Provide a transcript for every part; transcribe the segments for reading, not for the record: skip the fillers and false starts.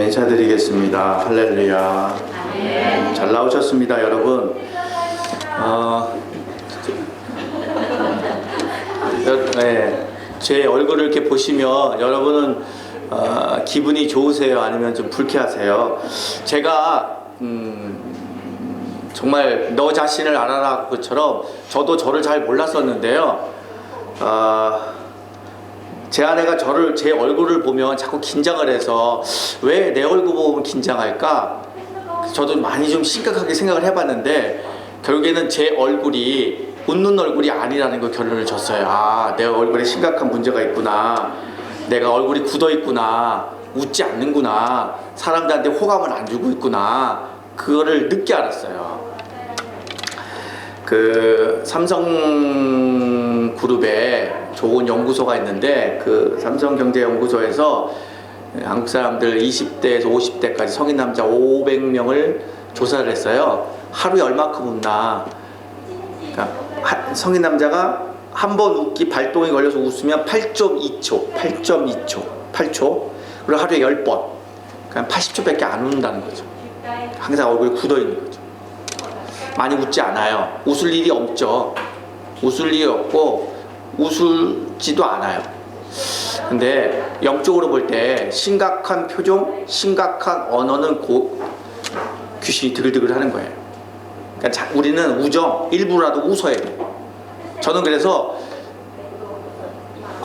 네, 인사드리겠습니다. 할렐루야. 잘 나오셨습니다, 여러분. 네, 제 얼굴을 이렇게 보시면 여러분은 기분이 좋으세요? 아니면 좀 불쾌하세요? 제가 정말 너 자신을 알아라 그처럼 저도 저를 잘 몰랐었는데요. 제 아내가 제 얼굴을 보면 자꾸 긴장을 해서 왜 내 얼굴 보면 긴장할까? 저도 많이 좀 심각하게 생각을 해봤는데 결국에는 제 얼굴이 웃는 얼굴이 아니라는 거 결론을 줬어요. 아, 내 얼굴에 심각한 문제가 있구나. 내가 얼굴이 굳어 있구나. 웃지 않는구나. 사람들한테 호감을 안 주고 있구나. 그거를 늦게 알았어요. 그 삼성그룹에 좋은 연구소가 있는데 그 삼성경제연구소에서 한국 사람들 20대에서 50대까지 성인 남자 500명을 조사를 했어요. 하루에 얼마큼 웃나. 그러니까 성인 남자가 한 번 웃기 발동이 걸려서 웃으면 8.2초, 8초. 그리고 하루에 10번. 그냥 80초밖에 안 웃는다는 거죠. 항상 얼굴이 굳어 있는 거죠. 많이 웃지 않아요. 웃을 일이 없죠. 웃을 일이 없고 웃을지도 않아요. 근데 영적으로 볼 때 심각한 표정, 심각한 언어는 귀신이 드글드글 하는 거예요. 그러니까 우리는 우정, 일부라도 웃어야 돼요. 저는 그래서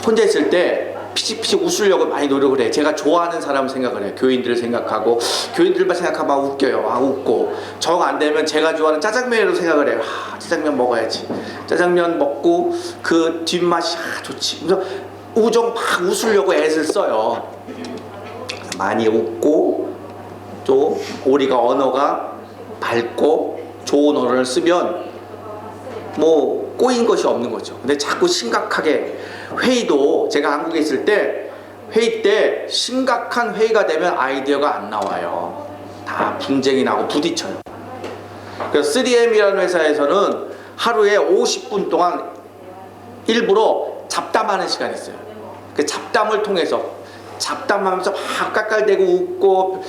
혼자 있을 때 피식피식 웃으려고 많이 노력을 해요. 제가 좋아하는 사람을 생각을 해요. 교인들을 생각하고, 교인들만 생각하면 웃겨요. 웃고. 정 안 되면 제가 좋아하는 짜장면으로 생각을 해요. 짜장면 먹어야지. 짜장면 먹고 그 뒷맛이 좋지. 그래서 우정 막 웃으려고 애를 써요. 많이 웃고 또 우리가 언어가 밝고 좋은 언어를 쓰면 뭐 꼬인 것이 없는 거죠. 근데 자꾸 심각하게 회의도 제가 한국에 있을 때 회의 때 심각한 회의가 되면 아이디어가 안 나와요. 다 분쟁이 나고 부딪혀요. 그래서 3M이라는 회사에서는 하루에 50분 동안 일부러 잡담하는 시간이 있어요. 그 잡담을 통해서 잡담하면서 막 깔깔대고 웃고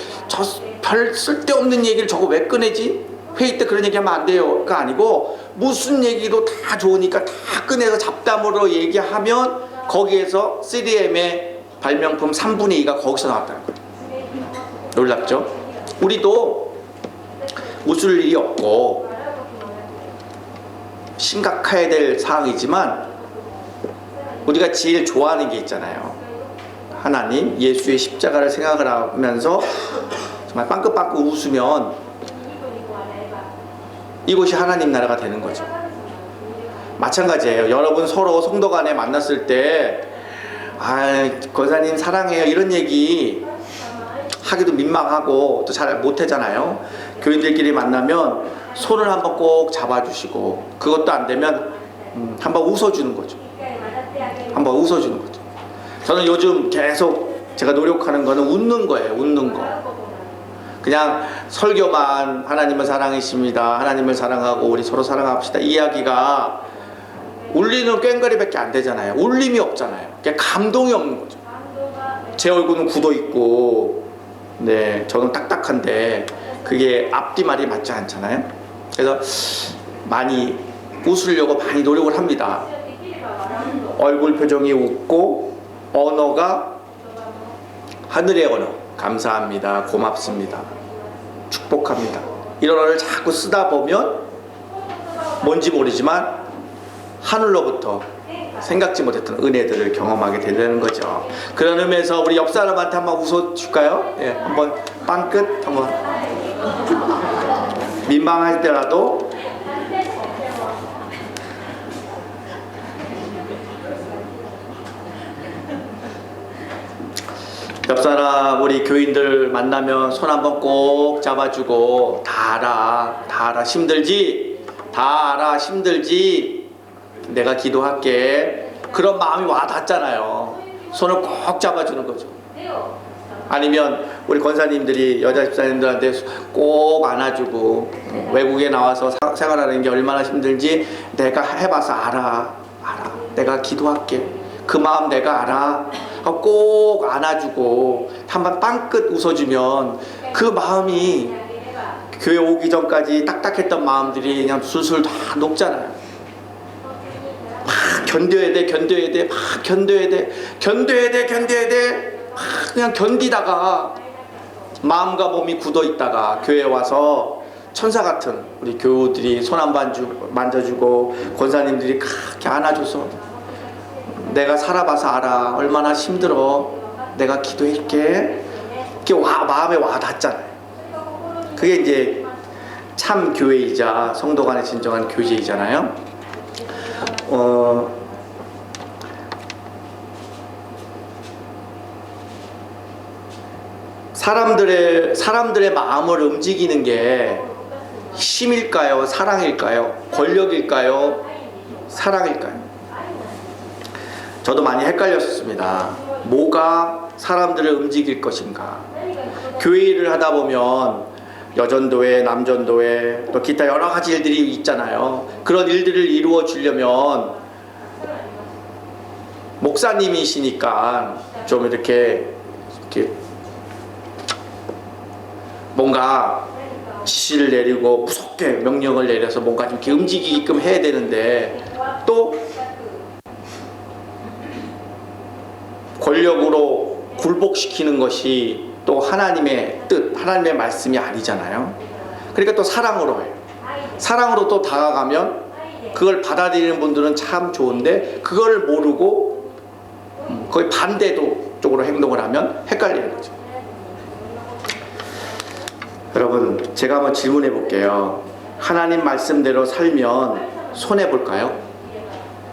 별 쓸데없는 얘기를 저거 왜 꺼내지? 회의 때 그런 얘기하면 안 돼요가 아니고 무슨 얘기도 다 좋으니까 다 꺼내서 잡담으로 얘기하면 거기에서 3M의 발명품 3분의 2가 거기서 나왔다는 거예요. 놀랍죠? 우리도 웃을 일이 없고 심각해야 될 상황이지만 우리가 제일 좋아하는 게 있잖아요. 하나님, 예수의 십자가를 생각을 하면서 정말 빵긋빵긋 웃으면 이곳이 하나님 나라가 되는 거죠. 마찬가지예요. 여러분 서로 성도 간에 만났을 때 권사님 사랑해요 이런 얘기 하기도 민망하고 또 잘 못하잖아요. 교인들끼리 만나면 손을 한번 꼭 잡아주시고 그것도 안 되면 한번 웃어주는 거죠. 한번 웃어주는 거죠. 저는 요즘 계속 제가 노력하는 거는 웃는 거예요. 웃는 거. 그냥 설교만 하나님을 사랑하십니다. 하나님을 사랑하고 우리 서로 사랑합시다. 이야기가 울리는 꽹과리밖에 안 되잖아요. 울림이 없잖아요. 그러니까 감동이 없는 거죠. 제 얼굴은 굳어 있고, 네, 저는 딱딱한데 그게 앞뒤 말이 맞지 않잖아요. 그래서 많이 웃으려고 많이 노력을 합니다. 얼굴 표정이 웃고 언어가 하늘의 언어. 감사합니다. 고맙습니다. 축복합니다. 이런 언어를 자꾸 쓰다 보면 뭔지 모르지만 하늘로부터 생각지 못했던 은혜들을 경험하게 되는 거죠. 그런 의미에서 우리 옆 사람한테 한번 웃어줄까요? 예, 한번 빵끝 한번 민망할 때라도 옆사람 우리 교인들 만나면 손 한번 꼭 잡아주고 다 알아 힘들지? 다 알아 힘들지? 내가 기도할게. 그런 마음이 와 닿잖아요. 손을 꼭 잡아주는 거죠. 아니면 우리 권사님들이 여자 집사님들한테 꼭 안아주고 외국에 나와서 생활하는 게 얼마나 힘들지 내가 해봐서 알아 내가 기도할게. 그 마음 내가 알아. 꼭 안아주고 한번 빵긋 웃어주면 그 마음이 교회 오기 전까지 딱딱했던 마음들이 그냥 술술 다 녹잖아요. 막 견뎌야 돼, 견뎌야 돼, 막 견뎌야 돼, 견뎌야 돼, 견뎌야 돼. 막 그냥 견디다가 마음과 몸이 굳어 있다가 교회에 와서 천사 같은 우리 교우들이 손 한 번 만져주고 권사님들이 그렇게 안아줘서 내가 살아봐서 알아. 얼마나 힘들어. 내가 기도할게. 이렇게 마음에 와 닿잖아요. 그게 이제 참 교회이자 성도 간의 진정한 교제이잖아요. 사람들의 마음을 움직이는 게 힘일까요? 사랑일까요? 권력일까요? 사랑일까요? 저도 많이 헷갈렸습니다. 뭐가 사람들을 움직일 것인가? 교회 일을 하다 보면 여전도회, 남전도회, 또 기타 여러 가지 일들이 있잖아요. 그런 일들을 이루어 주려면 목사님이시니까 좀 이렇게 뭔가 지시를 내리고 무섭게 명령을 내려서 뭔가 좀 이렇게 움직이게끔 해야 되는데 또 권력으로 굴복시키는 것이 또 하나님의 뜻, 하나님의 말씀이 아니잖아요. 그러니까 또 사랑으로 해요. 사랑으로 또 다가가면 그걸 받아들이는 분들은 참 좋은데 그걸 모르고 거의 반대도 쪽으로 행동을 하면 헷갈리는 거죠. 여러분, 제가 한번 질문해 볼게요. 하나님 말씀대로 살면 손해볼까요?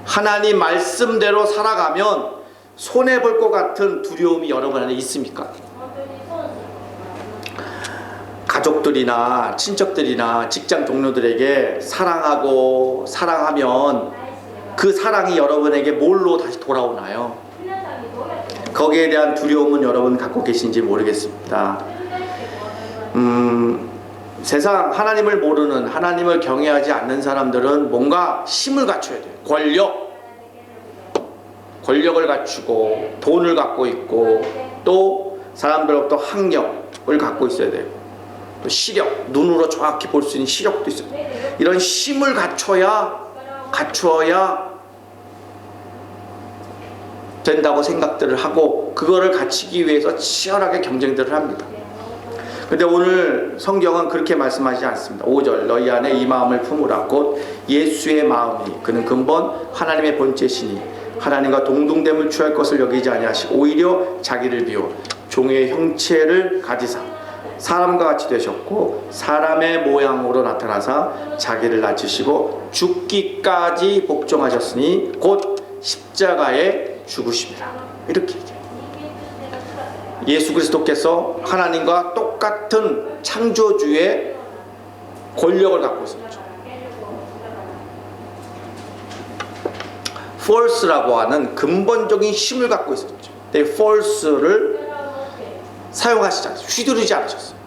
하나님 말씀대로 살아가면 손해볼 것 같은 두려움이 여러분 안에 있습니까? 가족들이나 친척들이나 직장 동료들에게 사랑하면 그 사랑이 여러분에게 뭘로 다시 돌아오나요? 거기에 대한 두려움은 여러분 갖고 계신지 모르겠습니다. 세상 하나님을 모르는, 하나님을 경외하지 않는 사람들은 뭔가 힘을 갖춰야 돼요. 권력을 갖추고 돈을 갖고 있고 또 사람들로부터 학력을 갖고 있어야 되고 또 시력, 눈으로 정확히 볼 수 있는 시력도 있어야 돼요. 이런 힘을 갖추어야 된다고 생각들을 하고 그거를 갖추기 위해서 치열하게 경쟁들을 합니다. 근데 오늘 성경은 그렇게 말씀하지 않습니다. 5절 너희 안에 이 마음을 품으라 곧 예수의 마음이 그는 근본 하나님의 본체시니 하나님과 동등됨을 취할 것을 여기지 아니하시고 오히려 자기를 비워 종의 형체를 가지사 사람과 같이 되셨고 사람의 모양으로 나타나사 자기를 낮추시고 죽기까지 복종하셨으니 곧 십자가에 죽으심이라. 이렇게 얘기해요. 예수 그리스도께서 하나님과 똑같은 창조주의 권력을 갖고 있었죠. force라고 하는 근본적인 힘을 갖고 있었죠. 근데 force를 사용하시지 않았어요. 휘두르지 않으셨어요.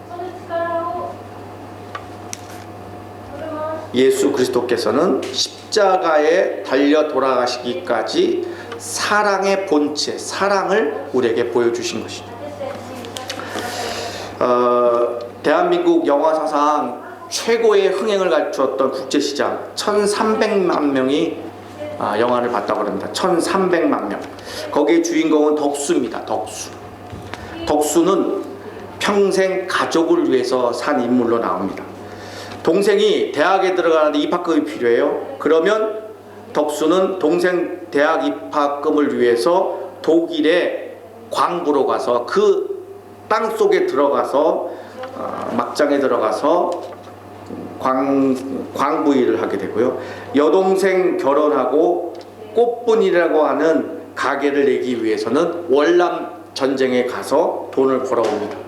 예수 그리스도께서는 십자가에 달려 돌아가시기까지 사랑의 본체, 사랑을 우리에게 보여주신 것이죠. 대한민국 영화 사상 최고의 흥행을 갖추었던 국제시장 1300만 명이 영화를 봤다고 합니다. 1300만 명. 거기에 주인공은 덕수입니다. 덕수는 평생 가족을 위해서 산 인물로 나옵니다. 동생이 대학에 들어가는데 입학금이 필요해요. 그러면 덕수는 동생 대학 입학금을 위해서 독일의 광부로 가서 그 땅 속에 들어가서 막장에 들어가서 광부 일을 하게 되고요. 여동생 결혼하고 꽃분이라고 하는 가게를 내기 위해서는 월남 전쟁에 가서 돈을 벌어옵니다.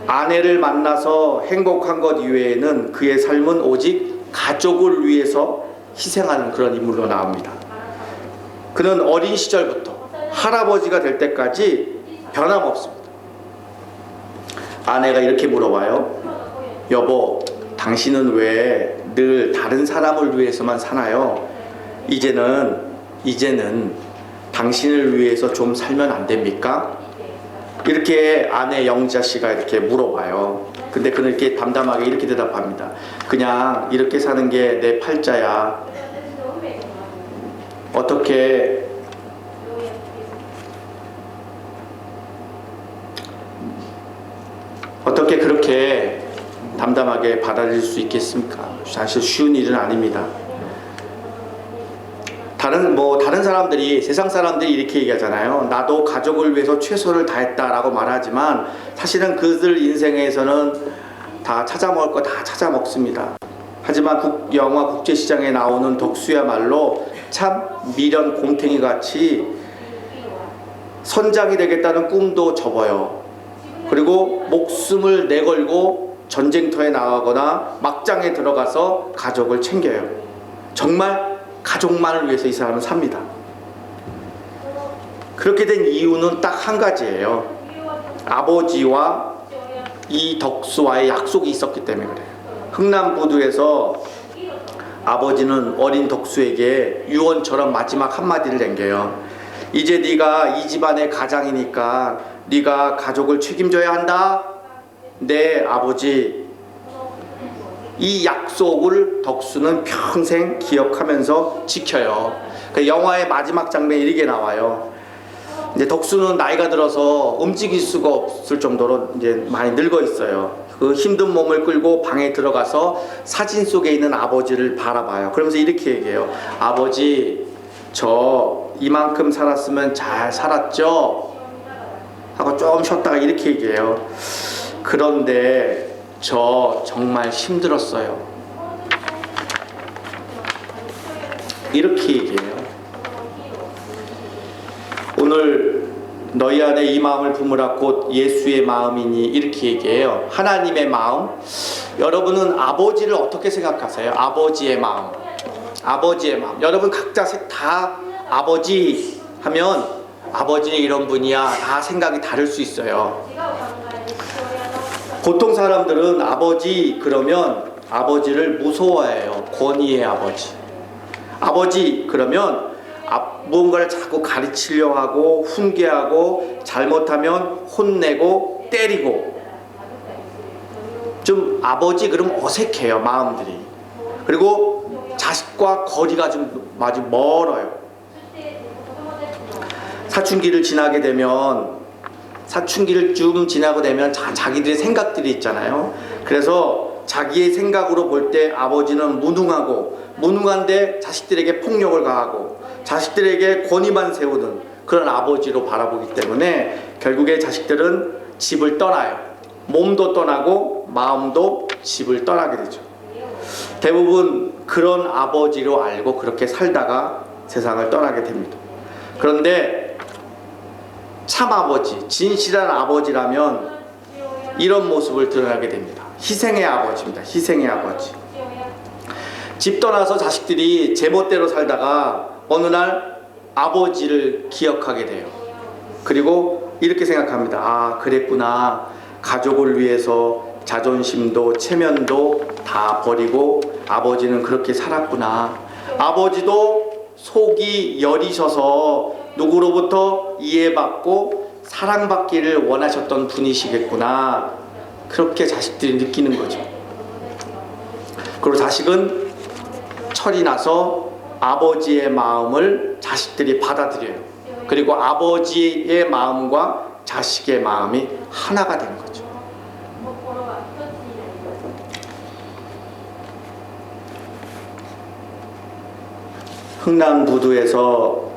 아내를 만나서 행복한 것 이외에는 그의 삶은 오직 가족을 위해서 희생하는 그런 인물로 나옵니다. 그는 어린 시절부터 할아버지가 될 때까지 변함없습니다. 아내가 이렇게 물어봐요. 여보, 당신은 왜 늘 다른 사람을 위해서만 사나요? 이제는 당신을 위해서 좀 살면 안 됩니까? 이렇게 아내 영자 씨가 이렇게 물어봐요. 근데 그는 이렇게 담담하게 이렇게 대답합니다. 그냥 이렇게 사는 게 내 팔자야. 어떻게 그렇게 담담하게 받아들일 수 있겠습니까? 사실 쉬운 일은 아닙니다. 다른 사람들이, 세상 사람들이 이렇게 얘기하잖아요. 나도 가족을 위해서 최선을 다했다라고 말하지만 사실은 그들 인생에서는 다 찾아먹을 거 다 찾아먹습니다. 하지만 영화 국제시장에 나오는 덕수야말로 참 미련 곰탱이 같이 선장이 되겠다는 꿈도 접어요. 그리고 목숨을 내걸고 전쟁터에 나가거나 막장에 들어가서 가족을 챙겨요. 정말 가족만을 위해서 이 사람은 삽니다. 그렇게 된 이유는 딱 한 가지예요. 아버지와 이 덕수와의 약속이 있었기 때문에 그래요. 흥남부두에서 아버지는 어린 덕수에게 유언처럼 마지막 한마디를 남겨요. 이제 네가 이 집안의 가장이니까 네가 가족을 책임져야 한다. 네, 아버지. 이 약속을 덕수는 평생 기억하면서 지켜요. 그 영화의 마지막 장면에 이렇게 나와요. 이제 덕수는 나이가 들어서 움직일 수가 없을 정도로 이제 많이 늙어 있어요. 그 힘든 몸을 끌고 방에 들어가서 사진 속에 있는 아버지를 바라봐요. 그러면서 이렇게 얘기해요. 아버지, 저 이만큼 살았으면 잘 살았죠? 하고 좀 쉬었다가 이렇게 얘기해요. 그런데 저 정말 힘들었어요. 이렇게 얘기해요. 오늘 너희 안에 이 마음을 품으라 곧 예수의 마음이니 이렇게 얘기해요. 하나님의 마음. 여러분은 아버지를 어떻게 생각하세요? 아버지의 마음. 아버지의 마음. 여러분 각자 다 아버지 하면 아버지는 이런 분이야. 다 생각이 다를 수 있어요. 보통 사람들은 아버지 그러면 아버지를 무서워해요. 권위의 아버지. 아버지 그러면 무언가를 자꾸 가르치려 하고 훈계하고 잘못하면 혼내고 때리고 좀 아버지 그러면 어색해요. 마음들이. 그리고 자식과 거리가 좀 아주 멀어요. 사춘기를 지나게 되면 사춘기를 좀 지나고 되면 자기들의 생각들이 있잖아요. 그래서 자기의 생각으로 볼 때 아버지는 무능한데 자식들에게 폭력을 가하고 자식들에게 권위만 세우는 그런 아버지로 바라보기 때문에 결국에 자식들은 집을 떠나요. 몸도 떠나고 마음도 집을 떠나게 되죠. 대부분 그런 아버지로 알고 그렇게 살다가 세상을 떠나게 됩니다. 그런데 참 아버지, 진실한 아버지라면 이런 모습을 드러나게 됩니다. 희생의 아버지입니다. 희생의 아버지. 집 떠나서 자식들이 제멋대로 살다가 어느 날 아버지를 기억하게 돼요. 그리고 이렇게 생각합니다. 아, 그랬구나. 가족을 위해서 자존심도 체면도 다 버리고 아버지는 그렇게 살았구나. 아버지도 속이 여리셔서 누구로부터 이해받고 사랑받기를 원하셨던 분이시겠구나. 그렇게 자식들이 느끼는 거죠. 그리고 자식은 철이 나서 아버지의 마음을 자식들이 받아들여요. 그리고 아버지의 마음과 자식의 마음이 하나가 되는 거죠. 흥남부두에서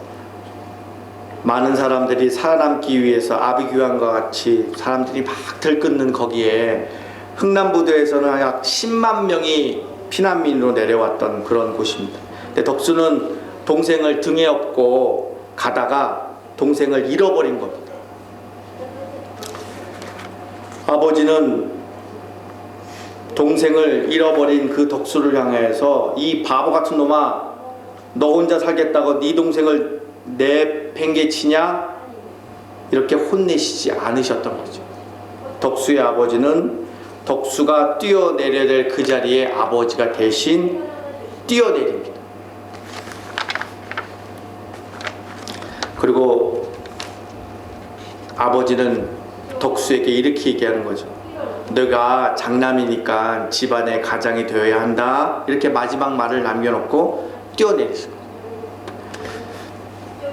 많은 사람들이 살아남기 위해서 아비규환과 같이 사람들이 막 들끓는 거기에 흥남부두에서는 약 10만 명이 피난민으로 내려왔던 그런 곳입니다. 근데 덕수는 동생을 등에 업고 가다가 동생을 잃어버린 겁니다. 아버지는 동생을 잃어버린 그 덕수를 향해서 이 바보 같은 놈아, 너 혼자 살겠다고 네 동생을 내팽개치냐? 이렇게 혼내시지 않으셨던 거죠. 덕수의 아버지는 덕수가 뛰어내려야 될 그 자리에 아버지가 대신 뛰어내립니다. 그리고 아버지는 덕수에게 이렇게 얘기하는 거죠. 너가 장남이니까 집안의 가장이 되어야 한다. 이렇게 마지막 말을 남겨놓고 뛰어내리죠.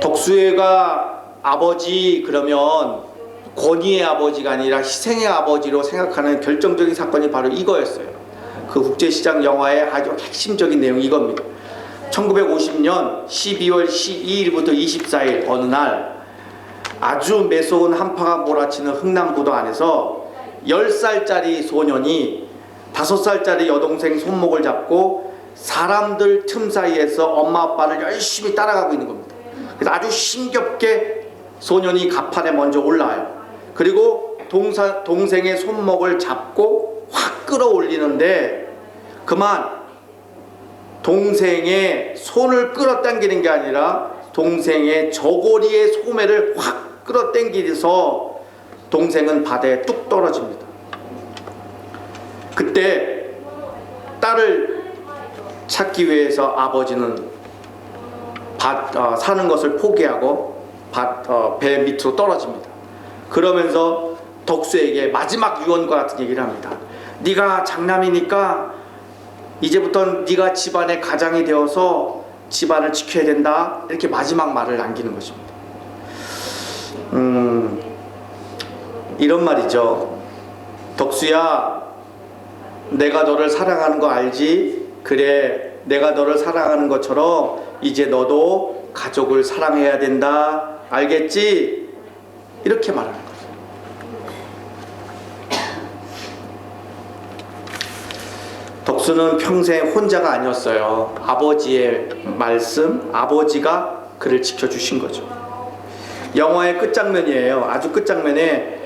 덕수가 아버지 그러면 권위의 아버지가 아니라 희생의 아버지로 생각하는 결정적인 사건이 바로 이거였어요. 그 국제시장 영화의 아주 핵심적인 내용이 이겁니다. 1950년 12월 12일부터 24일 어느 날 아주 매서운 한파가 몰아치는 흥남부도 안에서 10살짜리 소년이 5살짜리 여동생 손목을 잡고 사람들 틈 사이에서 엄마 아빠를 열심히 따라가고 있는 겁니다. 그래서 아주 힘겹게 소년이 가판에 먼저 올라와요. 그리고 동생의 손목을 잡고 확 끌어올리는데 그만 동생의 손을 끌어당기는 게 아니라 동생의 저고리의 소매를 확 끌어당기면서 동생은 바다에 뚝 떨어집니다. 그때 딸을 찾기 위해서 아버지는 사는 것을 포기하고 배 밑으로 떨어집니다. 그러면서 덕수에게 마지막 유언과 같은 얘기를 합니다. 네가 장남이니까 이제부터 네가 집안의 가장이 되어서 집안을 지켜야 된다. 이렇게 마지막 말을 남기는 것입니다. 이런 말이죠. 덕수야, 내가 너를 사랑하는 거 알지? 그래, 내가 너를 사랑하는 것처럼 이제 너도 가족을 사랑해야 된다. 알겠지? 이렇게 말하는 거죠. 덕수는 평생 혼자가 아니었어요. 아버지의 말씀, 아버지가 그를 지켜주신 거죠. 영화의 끝장면이에요. 아주 끝장면에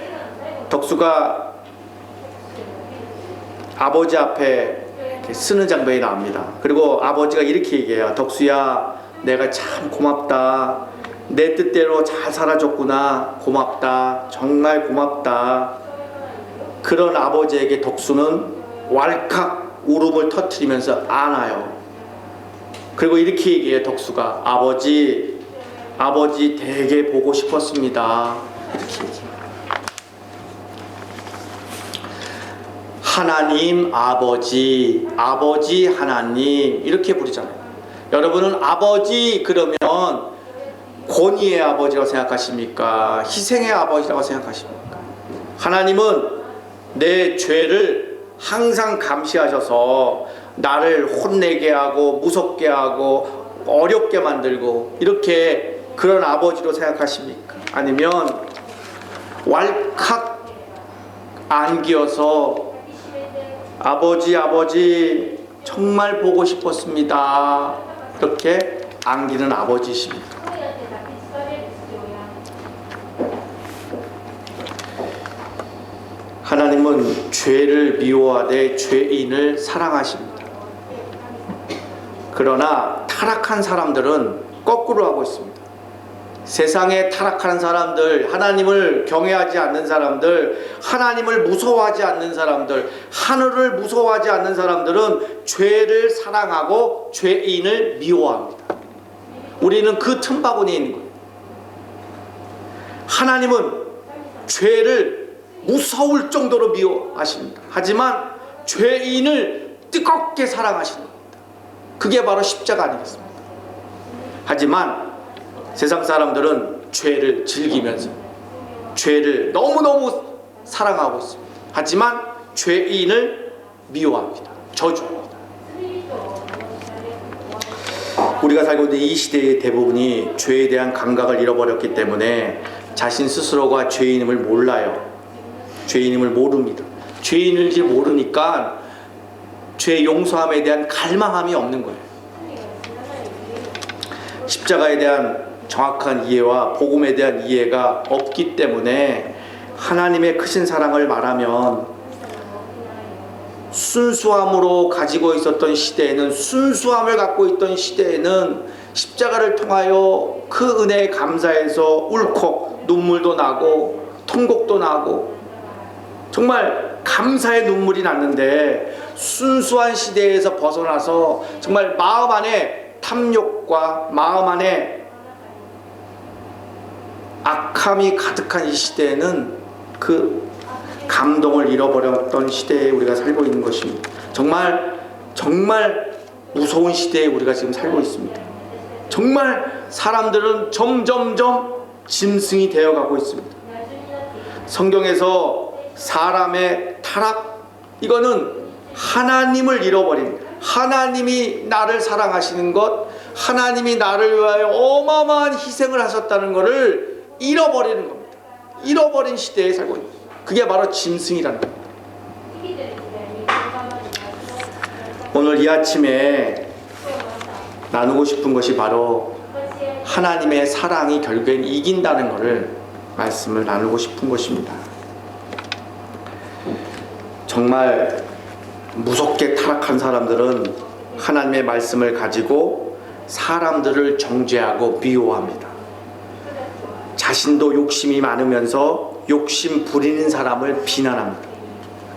덕수가 아버지 앞에 이렇게 쓰는 장면이 나옵니다. 그리고 아버지가 이렇게 얘기해요. 덕수야, 내가 참 고맙다. 내 뜻대로 잘 살아줬구나. 고맙다. 정말 고맙다. 그런 아버지에게 덕수는 왈칵 울음을 터뜨리면서 안아요. 그리고 이렇게 얘기해요. 덕수가 아버지 되게 보고 싶었습니다. 이렇게 얘기해요. 하나님 아버지 하나님 이렇게 부르잖아요. 여러분은 아버지 그러면 권위의 아버지라고 생각하십니까? 희생의 아버지라고 생각하십니까? 하나님은 내 죄를 항상 감시하셔서 나를 혼내게 하고 무섭게 하고 어렵게 만들고 이렇게 그런 아버지로 생각하십니까? 아니면 왈칵 안기어서 아버지 정말 보고 싶었습니다. 이렇게 안기는 아버지십니까? 하나님은 죄를 미워하되 죄인을 사랑하십니다. 그러나 타락한 사람들은 거꾸로 하고 있습니다. 세상에 타락하는 사람들, 하나님을 경외하지 않는 사람들, 하나님을 무서워하지 않는 사람들, 하늘을 무서워하지 않는 사람들은 죄를 사랑하고 죄인을 미워합니다. 우리는 그 틈바구니에 있는 거예요. 하나님은 죄를 무서울 정도로 미워하십니다. 하지만 죄인을 뜨겁게 사랑하시는 겁니다. 그게 바로 십자가 아니겠습니까? 하지만 세상 사람들은 죄를 즐기면서 죄를 너무너무 사랑하고 있습니다. 하지만 죄인을 미워합니다. 저주합니다. 우리가 살고 있는 이 시대의 대부분이 죄에 대한 감각을 잃어버렸기 때문에 자신 스스로가 죄인임을 몰라요. 죄인임을 모릅니다. 죄인일지 모르니까 죄 용서함에 대한 갈망함이 없는 거예요. 십자가에 대한 정확한 이해와 복음에 대한 이해가 없기 때문에 하나님의 크신 사랑을 말하면 순수함으로 가지고 있었던 시대에는, 순수함을 갖고 있던 시대에는 십자가를 통하여 그 은혜에 감사해서 울컥 눈물도 나고 통곡도 나고 정말 감사의 눈물이 났는데, 순수한 시대에서 벗어나서 정말 마음 안에 탐욕과 마음 안에 악함이 가득한 이 시대에는 그 감동을 잃어버렸던 시대에 우리가 살고 있는 것입니다. 정말 무서운 시대에 우리가 지금 살고 있습니다. 정말 사람들은 점점점 짐승이 되어가고 있습니다. 성경에서 사람의 타락, 이거는 하나님을 잃어버린, 하나님이 나를 사랑하시는 것, 하나님이 나를 위하여 어마어마한 희생을 하셨다는 것을 잃어버리는 겁니다. 잃어버린 시대에 살고 있는, 그게 바로 짐승이라는 겁니다. 오늘 이 아침에 나누고 싶은 것이 바로 하나님의 사랑이 결국엔 이긴다는 것을 말씀을 나누고 싶은 것입니다. 정말 무섭게 타락한 사람들은 하나님의 말씀을 가지고 사람들을 정죄하고 미워합니다. 자신도 욕심이 많으면서 욕심 부리는 사람을 비난합니다.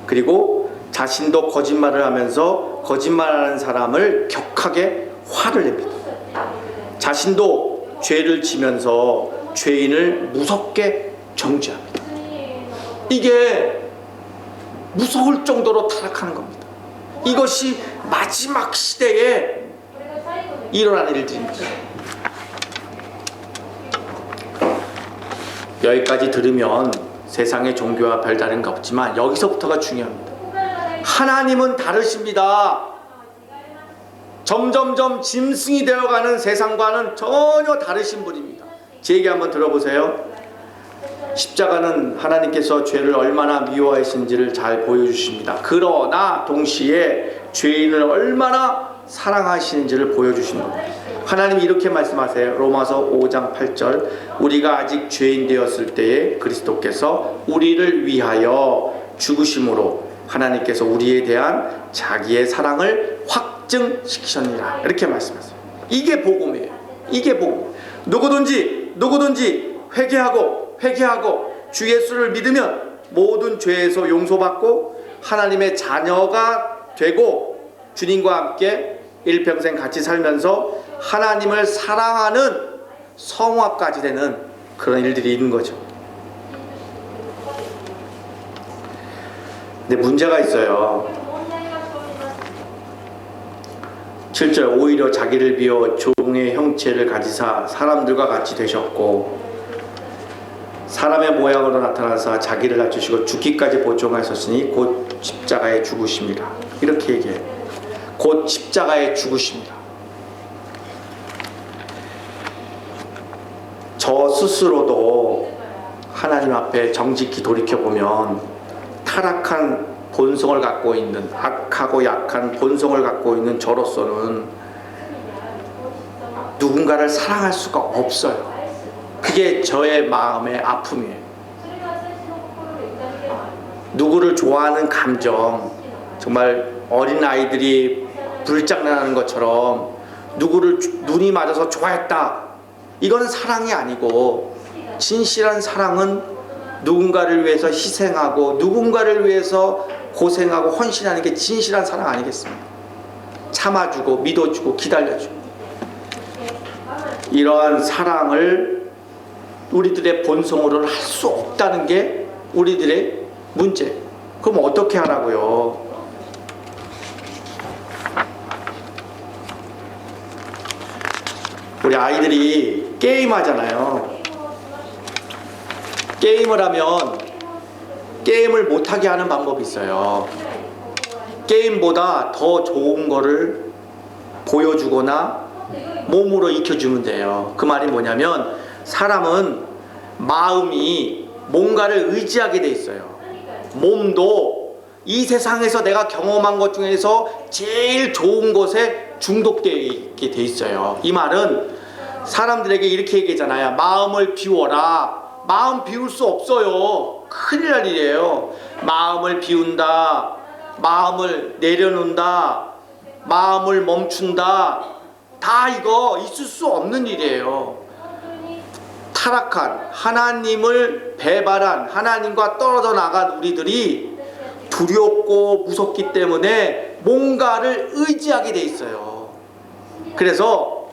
그리고 자신도 거짓말을 하면서 거짓말하는 사람을 격하게 화를 냅니다. 자신도 죄를 지면서 죄인을 무섭게 정죄합니다. 이게 무서울 정도로 타락하는 겁니다. 이것이 마지막 시대에 일어난 일들입니다. 여기까지 들으면 세상의 종교와 별다른 게 없지만 여기서부터가 중요합니다. 하나님은 다르십니다. 점점점 짐승이 되어가는 세상과는 전혀 다르신 분입니다. 제 얘기 한번 들어보세요. 십자가는 하나님께서 죄를 얼마나 미워하시는지를 잘 보여주십니다. 그러나 동시에 죄인을 얼마나 사랑하시는지를 보여주시는 겁니다. 하나님이 이렇게 말씀하세요. 로마서 5장 8절, 우리가 아직 죄인 되었을 때에 그리스도께서 우리를 위하여 죽으심으로 하나님께서 우리에 대한 자기의 사랑을 확증시키셨느니라, 이렇게 말씀하세요. 이게 복음이에요. 이게 복음. 누구든지 회개하고 주 예수를 믿으면 모든 죄에서 용서받고 하나님의 자녀가 되고 주님과 함께 일평생 같이 살면서 하나님을 사랑하는 성화까지 되는 그런 일들이 있는 거죠. 근데 문제가 있어요. 7절, 오히려 자기를 비워 종의 형체를 가지사 사람들과 같이 되셨고 사람의 모양으로 나타나사 자기를 낮추시고 죽기까지 보존하셨으니 곧 십자가에 죽으십니다. 이렇게 얘기해요. 곧 십자가에 죽으십니다. 저 스스로도 하나님 앞에 정직히 돌이켜보면 타락한 본성을 갖고 있는, 악하고 약한 본성을 갖고 있는 저로서는 누군가를 사랑할 수가 없어요. 그게 저의 마음의 아픔이에요. 누구를 좋아하는 감정, 정말 어린아이들이 불장난하는 것처럼 누구를 눈이 맞아서 좋아했다, 이거는 사랑이 아니고, 진실한 사랑은 누군가를 위해서 희생하고 누군가를 위해서 고생하고 헌신하는 게 진실한 사랑 아니겠습니까? 참아주고 믿어주고 기다려주고, 이러한 사랑을 우리들의 본성으로는 할 수 없다는 게 우리들의 문제. 그럼 어떻게 하라고요? 우리 아이들이 게임 하잖아요. 게임을 하면 게임을 못하게 하는 방법이 있어요. 게임보다 더 좋은 거를 보여주거나 몸으로 익혀주면 돼요. 그 말이 뭐냐면, 사람은 마음이 뭔가를 의지하게 돼 있어요. 몸도 이 세상에서 내가 경험한 것 중에서 제일 좋은 것에 중독되어 있게 돼 있어요. 이 말은 사람들에게 이렇게 얘기하잖아요. 마음을 비워라. 마음 비울 수 없어요. 큰일 날 일이에요. 마음을 비운다, 마음을 내려놓는다, 마음을 멈춘다, 다 이거 있을 수 없는 일이에요. 타락한, 하나님을 배반한, 하나님과 떨어져 나간 우리들이 두렵고 무섭기 때문에 뭔가를 의지하게 돼 있어요. 그래서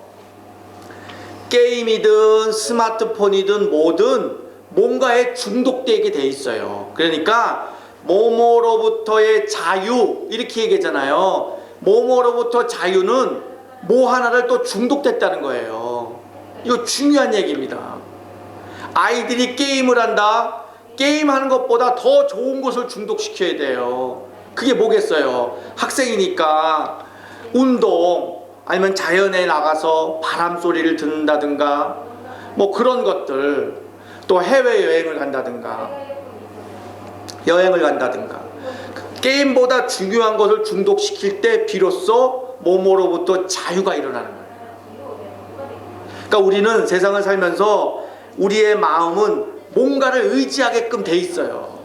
게임이든 스마트폰이든 뭐든 뭔가에 중독되게 돼 있어요. 그러니까 뭐뭐로부터의 자유 이렇게 얘기하잖아요. 뭐뭐로부터 자유는 뭐 하나를 또 중독됐다는 거예요. 이거 중요한 얘기입니다. 아이들이 게임을 한다. 게임하는 것보다 더 좋은 것을 중독시켜야 돼요. 그게 뭐겠어요? 학생이니까 운동 아니면 자연에 나가서 바람 소리를 듣는다든가 뭐 그런 것들, 또 해외여행을 간다든가 여행을 간다든가 게임보다 중요한 것을 중독시킬 때 비로소 몸으로부터 자유가 일어나는 거예요. 그러니까 우리는 세상을 살면서 우리의 마음은 뭔가를 의지하게끔 돼 있어요.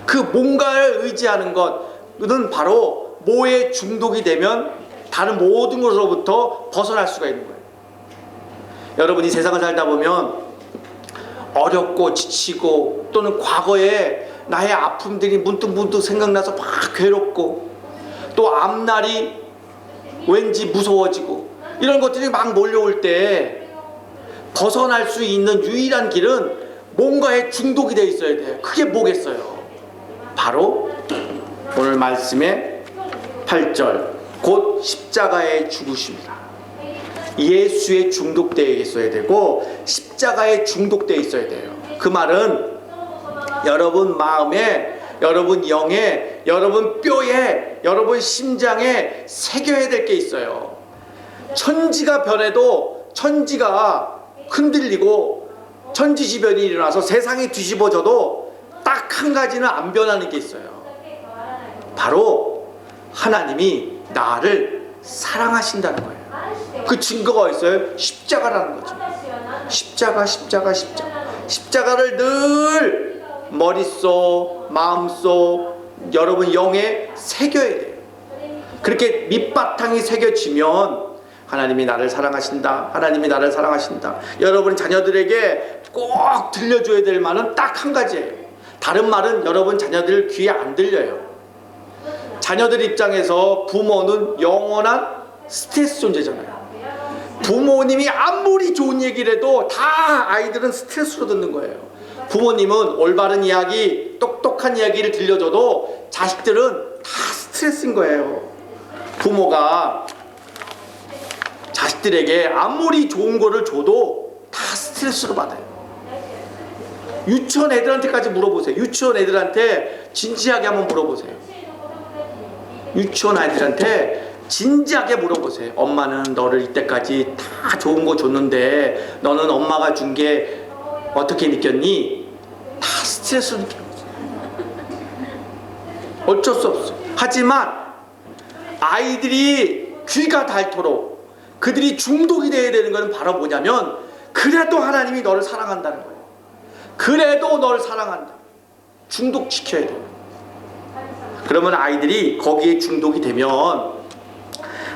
그 뭔가를 의지하는 것은 바로 뭐에 중독이 되면 다른 모든 것으로부터 벗어날 수가 있는 거예요. 여러분이 세상을 살다 보면 어렵고 지치고 또는 과거에 나의 아픔들이 문득문득 생각나서 막 괴롭고 또 앞날이 왠지 무서워지고 이런 것들이 막 몰려올 때 벗어날 수 있는 유일한 길은 뭔가에 중독이 돼 있어야 돼요. 그게 뭐겠어요? 바로 오늘 말씀의 8절 곧 십자가의 죽으심이라. 예수에 중독되어 있어야 되고 십자가에 중독되어 있어야 돼요. 그 말은 여러분 마음에, 여러분 영에, 여러분 뼈에, 여러분 심장에 새겨야 될 게 있어요. 천지가 변해도 천지가 흔들리고 천지지변이 일어나서 세상이 뒤집어져도 딱 한 가지는 안 변하는 게 있어요. 바로 하나님이 나를 사랑하신다는 거예요. 그 증거가 어디 있어요? 십자가라는 거죠. 십자가, 십자가, 십자가. 십자가를 늘 머릿속, 마음속, 여러분 영에 새겨야 돼요. 그렇게 밑바탕이 새겨지면 하나님이 나를 사랑하신다. 하나님이 나를 사랑하신다. 여러분 자녀들에게 꼭 들려줘야 될 말은 딱 한 가지예요. 다른 말은 여러분 자녀들 귀에 안 들려요. 자녀들 입장에서 부모는 영원한 스트레스 존재잖아요. 부모님이 아무리 좋은 얘기를 해도 다 아이들은 스트레스로 듣는 거예요. 부모님은 올바른 이야기, 똑똑한 이야기를 들려줘도 자식들은 다 스트레스인 거예요. 부모가 자식들에게 아무리 좋은 거를 줘도 다 스트레스로 받아요. 유치원 애들한테까지 물어보세요. 유치원 애들한테 진지하게 한번 물어보세요. 유치원 아이들한테 진지하게 물어보세요. 엄마는 너를 이때까지 다 좋은 거 줬는데 너는 엄마가 준 게 어떻게 느꼈니? 다 스트레스로 느껴요. 어쩔 수 없어요. 하지만 아이들이 귀가 닳도록 그들이 중독이 돼야 되는 것은 바로 뭐냐면 그래도 하나님이 너를 사랑한다는 거예요. 그래도 너를 사랑한다. 중독시켜야 돼요. 그러면 아이들이 거기에 중독이 되면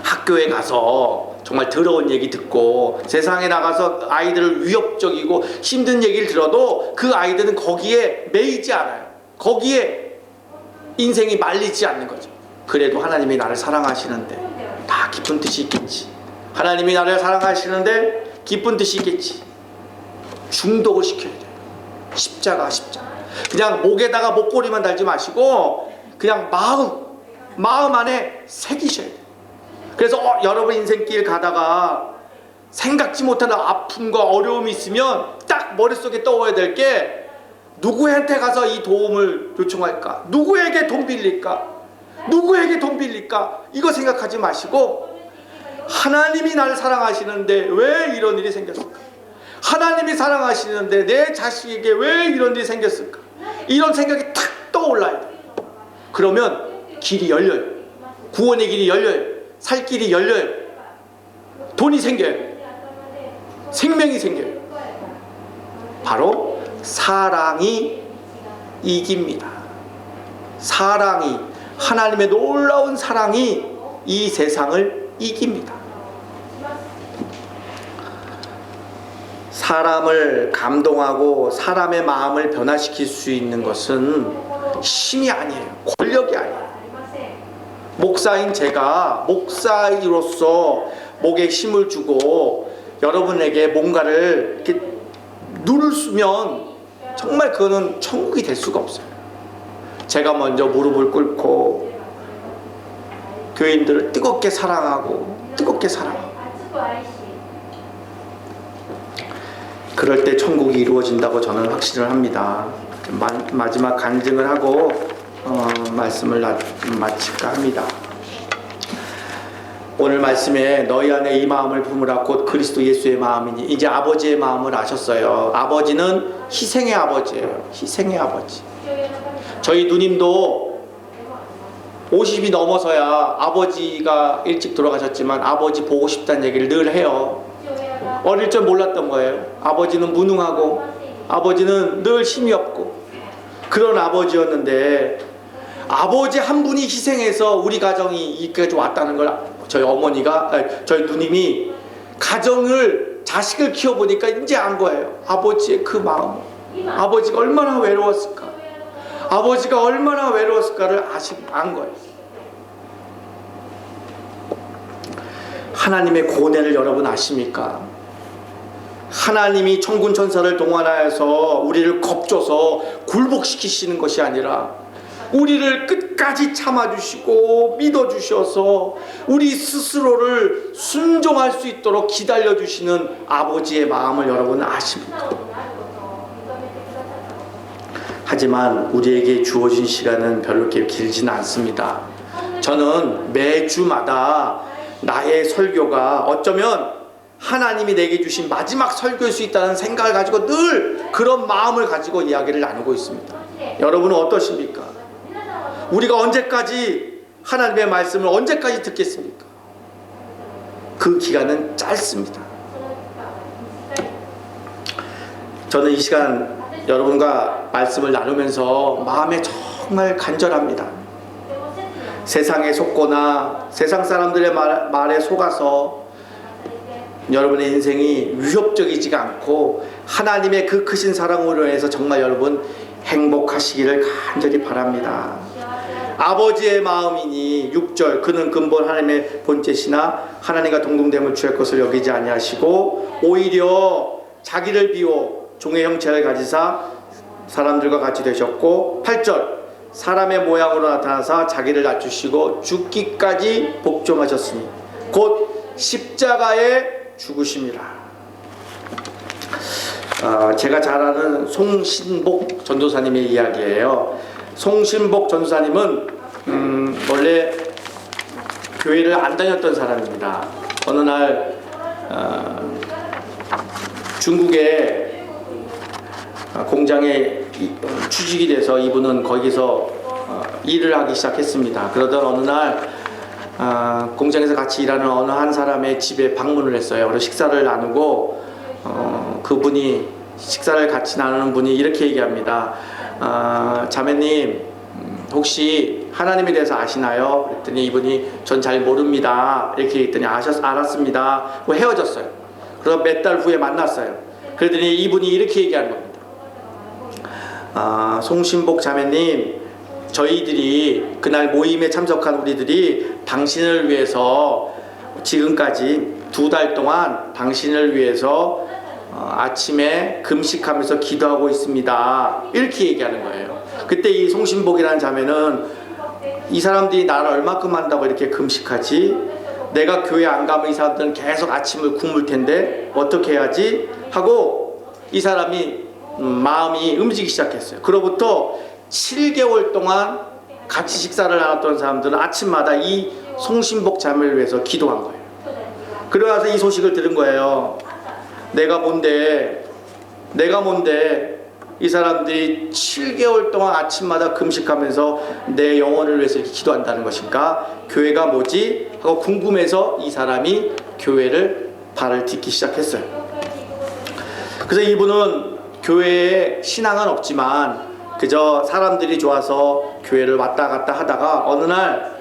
학교에 가서 정말 더러운 얘기 듣고 세상에 나가서 아이들을 위협적이고 힘든 얘기를 들어도 그 아이들은 거기에 매이지 않아요. 거기에 인생이 말리지 않는 거죠. 그래도 하나님이 나를 사랑하시는데 다 깊은 뜻이 있겠지. 하나님이 나를 사랑하시는데 깊은 뜻이 있겠지. 중독을 시켜야 돼요. 십자가, 십자가. 그냥 목에다가 목걸이만 달지 마시고 그냥 마음 안에 새기셔야 돼요. 그래서 여러분 인생길 가다가 생각지 못하는 아픔과 어려움이 있으면 딱 머릿속에 떠올려야 될 게 누구한테 가서 이 도움을 요청할까? 누구에게 돈 빌릴까? 누구에게 돈 빌릴까? 이거 생각하지 마시고 하나님이 나를 사랑하시는데 왜 이런 일이 생겼을까? 하나님이 사랑하시는데 내 자식에게 왜 이런 일이 생겼을까? 이런 생각이 탁 떠올라야 돼요. 그러면 길이 열려요. 구원의 길이 열려요. 살 길이 열려요. 돈이 생겨요. 생명이 생겨요. 바로 사랑이 이깁니다. 사랑이, 하나님의 놀라운 사랑이 이 세상을 이깁니다. 사람을 감동하고 사람의 마음을 변화시킬 수 있는 것은 힘이 아니에요. 권력이 아니에요. 목사인 제가 목사이로서 목에 힘을 주고 여러분에게 뭔가를 이렇게 누르면 정말 그거는 천국이 될 수가 없어요. 제가 먼저 무릎을 꿇고 교인들을 뜨겁게 사랑하고 그럴 때 천국이 이루어진다고 저는 확신을 합니다. 마지막 간증을 하고 말씀을 마칠까 합니다. 오늘 말씀에 너희 안에 이 마음을 품으라 곧 그리스도 예수의 마음이니, 이제 아버지의 마음을 아셨어요. 아버지는 희생의 아버지예요. 희생의 아버지. 저희 누님도 50이 넘어서야, 아버지가 일찍 돌아가셨지만 아버지 보고 싶다는 얘기를 늘 해요. 어릴 적 몰랐던 거예요. 아버지는 무능하고 아버지는 늘 힘이 없고 그런 아버지였는데, 아버지 한 분이 희생해서 우리 가정이 이까지 왔다는 걸 저희 어머니가, 저희 누님이 가정을, 자식을 키워보니까 이제 안 거예요. 아버지의 그 마음, 아버지가 얼마나 외로웠을까, 아버지가 얼마나 외로웠을까를 안 거예요. 하나님의 고뇌를 여러분 아십니까? 하나님이 천군 천사를 동원하여서 우리를 겁줘서 굴복시키시는 것이 아니라 우리를 끝까지 참아주시고 믿어주셔서 우리 스스로를 순종할 수 있도록 기다려주시는 아버지의 마음을 여러분 아십니까? 하지만 우리에게 주어진 시간은 별로 이렇게 길지는 않습니다. 저는 매주마다 나의 설교가 어쩌면 하나님이 내게 주신 마지막 설교일 수 있다는 생각을 가지고 늘 그런 마음을 가지고 이야기를 나누고 있습니다. 여러분은 어떠십니까? 우리가 언제까지 하나님의 말씀을 언제까지 듣겠습니까? 그 기간은 짧습니다. 저는 이 시간 여러분과 말씀을 나누면서 마음에 정말 간절합니다. 세상에 속거나 세상 사람들의 말에 속아서 여러분의 인생이 위협적이지가 않고 하나님의 그 크신 사랑으로 인해서 정말 여러분 행복하시기를 간절히 바랍니다. 아버지의 마음이니 6절, 그는 근본 하나님의 본체시나 하나님과 동등됨을 취할 것을 여기지 아니하시고 오히려 자기를 비워 종의 형체를 가지사 사람들과 같이 되셨고, 8절, 사람의 모양으로 나타나사 자기를 낮추시고 죽기까지 복종하셨으니 곧 십자가에 죽으심이라. 제가 잘 아는 송신복 전도사님의 이야기예요. 송신복 전도사님은 원래 교회를 안 다녔던 사람입니다. 어느 날 중국의 공장에 취직이 돼서 이분은 거기서 일을 하기 시작했습니다. 그러던 어느 날 공장에서 같이 일하는 어느 한 사람의 집에 방문을 했어요. 그래서 식사를 나누고 그분이, 식사를 같이 나누는 분이 이렇게 얘기합니다. 자매님, 혹시 하나님에 대해서 아시나요? 그랬더니 이분이 전 잘 모릅니다. 이렇게 했더니 알았습니다. 헤어졌어요. 그래서 몇 달 후에 만났어요. 그랬더니 이분이 이렇게 얘기하는 겁니다. 송신복 자매님, 저희들이 그날 모임에 참석한 우리들이 당신을 위해서 지금까지 2달 동안 당신을 위해서 아침에 금식하면서 기도하고 있습니다. 이렇게 얘기하는 거예요. 그때 이 송신복이라는 자매는 이 사람들이 나를 얼마큼 한다고 이렇게 금식하지? 내가 교회 안 가면 이 사람들은 계속 아침을 굶을 텐데 어떻게 해야지? 하고 이 사람이 마음이 움직이기 시작했어요. 그로부터 7개월 동안 같이 식사를 나눴던 사람들은 아침마다 이 송신복 자매를 위해서 기도한 거예요. 그러고 나서 이 소식을 들은 거예요. 내가 뭔데 이 사람들이 7개월 동안 아침마다 금식하면서 내 영혼을 위해서 이렇게 기도한다는 것인가? 교회가 뭐지? 하고 궁금해서 이 사람이 교회를 발을 딛기 시작했어요. 그래서 이분은 교회에 신앙은 없지만 그저 사람들이 좋아서 교회를 왔다 갔다 하다가 어느 날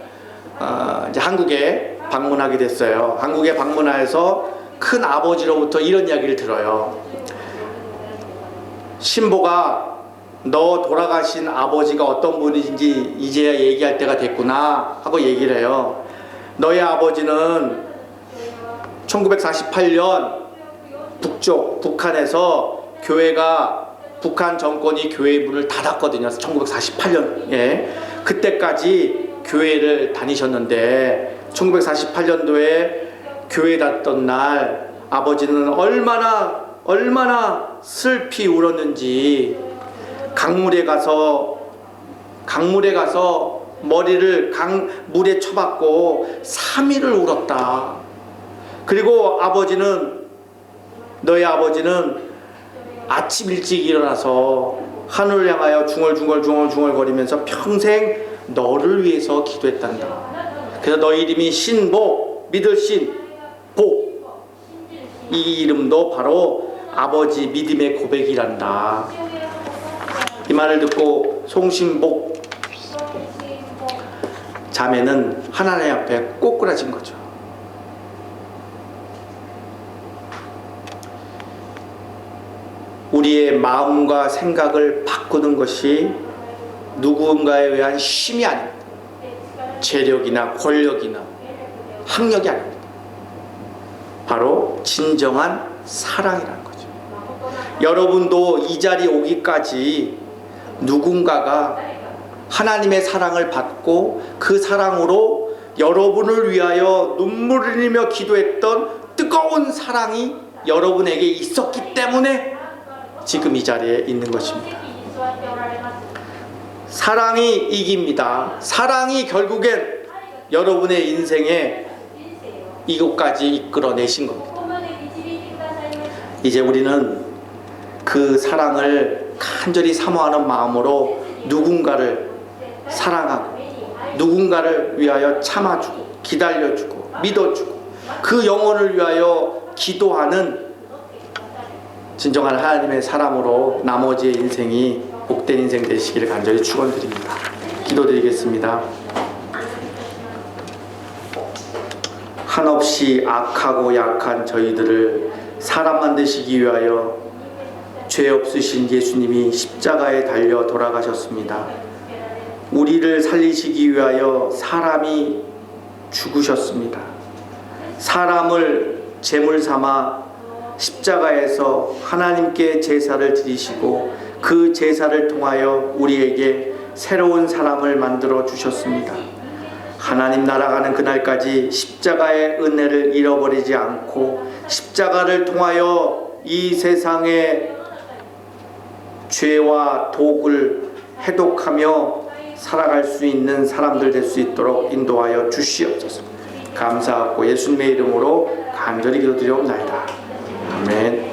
이제 한국에 방문하게 됐어요. 한국에 방문하여서 큰 아버지로부터 이런 이야기를 들어요. 신보가, 너 돌아가신 아버지가 어떤 분인지 이제야 얘기할 때가 됐구나 하고 얘기를 해요. 너의 아버지는 1948년 북한에서 북한 정권이 교회 문을 닫았거든요. 1948년에. 그때까지 교회를 다니셨는데 1948년도에 교회 닫던 날 아버지는 얼마나 슬피 울었는지 강물에 가서 머리를 물에 쳐박고 3일을 울었다. 그리고 너의 아버지는 아침 일찍 일어나서 하늘을 향하여 중얼중얼 거리면서 평생 너를 위해서 기도했단다. 그래서 너 이름이 신복, 믿을 신, 복. 이 이름도 바로 아버지 믿음의 고백이란다. 이 말을 듣고 송신복 자매는 하나님 앞에 꼬꾸라진 거죠. 우리의 마음과 생각을 바꾸는 것이 누군가에 의한 힘이 아닙니다. 재력이나 권력이나 학력이 아닙니다. 바로 진정한 사랑이라는 거죠. 여러분도 이 자리에 오기까지 누군가가 하나님의 사랑을 받고 그 사랑으로 여러분을 위하여 눈물을 흘리며 기도했던 뜨거운 사랑이 여러분에게 있었기 때문에 지금 이 자리에 있는 것입니다. 사랑이 이깁니다. 사랑이 결국엔 여러분의 인생에 이곳까지 이끌어내신 겁니다. 이제 우리는 그 사랑을 간절히 사모하는 마음으로 누군가를 사랑하고 누군가를 위하여 참아주고 기다려주고 믿어주고 그 영혼을 위하여 기도하는 진정한 하나님의 사람으로 나머지의 인생이 복된 인생 되시기를 간절히 축원드립니다. 기도드리겠습니다. 한없이 악하고 약한 저희들을 사람 만드시기 위하여 죄 없으신 예수님이 십자가에 달려 돌아가셨습니다. 우리를 살리시기 위하여 사람이 죽으셨습니다. 사람을 제물 삼아 십자가에서 하나님께 제사를 드리시고 그 제사를 통하여 우리에게 새로운 사람을 만들어 주셨습니다. 하나님 날아가는 그날까지 십자가의 은혜를 잃어버리지 않고 십자가를 통하여 이 세상의 죄와 독을 해독하며 살아갈 수 있는 사람들 될 수 있도록 인도하여 주시옵소서. 감사하고 예수님의 이름으로 간절히 기도드리옵나이다. 아멘.